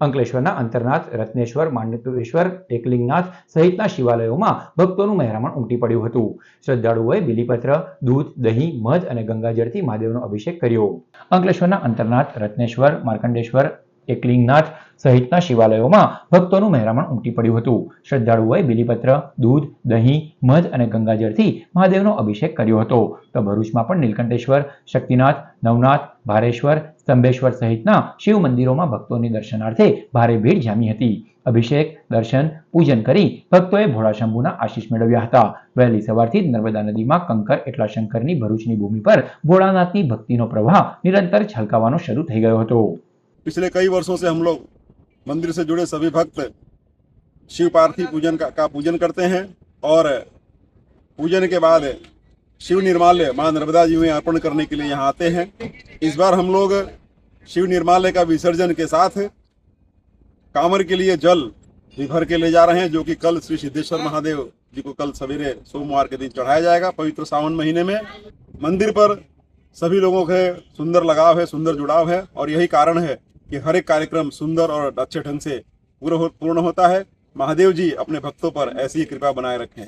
અંકલેશ્વરના અંતરનાથ, રત્નેશ્વર, માંડવેશ્વર, એકલિંગનાથ સહિતના શિવાલયોમાં ભક્તોનું મહેરામણ ઉમટી પડ્યું હતું. શ્રદ્ધાળુઓએ બીલીપત્ર, દૂધ, દહીં, મધ અને ગંગાજળથી મહાદેવનો અભિષેક કર્યો. અંકલેશ્વરના અંતરનાથ, રત્નેશ્વર, માર્કંડેશ્વર, એકલિંગનાથ સહિતના શિવાલયોમાં ભક્તોનું મહેરામણ ઉમટી પડ્યું હતું. શ્રદ્ધાળુઓએ બીલીપત્ર, દૂધ, દહીં, મધ અને ગંગાજળથી મહાદેવનો અભિષેક કર્યો હતો. તો ભરૂચમાં પણ નીલકંઠેશ્વર, શક્તિનાથ, નવનાથ, ભારેશ્વર, સ્તંભેશ્વર સહિતના શિવ મંદિરોમાં ભક્તોની દર્શનાર્થે ભારે ભીડ જામી હતી. અભિષેક, દર્શન, પૂજન કરી ભક્તોએ ભોળાશંભુના આશીષ મેળવ્યા હતા. વહેલી સવારથી જ નર્મદા નદીમાં કંકર એટલા શંકરની ભરૂચની ભૂમિ પર ભોળાનાથની ભક્તિનો પ્રવાહ નિરંતર છલકાવાનો શરૂ થઈ ગયો હતો. पिछले कई वर्षों से हम लोग मंदिर से जुड़े सभी भक्त शिव पार्थिव पूजन का पूजन करते हैं और पूजन के बाद शिव निर्माल्य मां नर्मदा जी में अर्पण करने के लिए यहाँ आते हैं। इस बार हम लोग शिव निर्माल्य का विसर्जन के साथ कांवर के लिए जल भी भर के ले जा रहे हैं, जो कि कल श्री सिद्धेश्वर महादेव जी को कल सवेरे सोमवार के दिन चढ़ाया जाएगा। पवित्र सावन महीने में मंदिर पर सभी लोगों के सुंदर लगाव है, सुंदर जुड़ाव है और यही कारण है कि हर एक कार्यक्रम सुंदर और अच्छे ढंग से पूर्ण होता है। महादेव जी अपने भक्तों पर ऐसी ही कृपा बनाए रखें।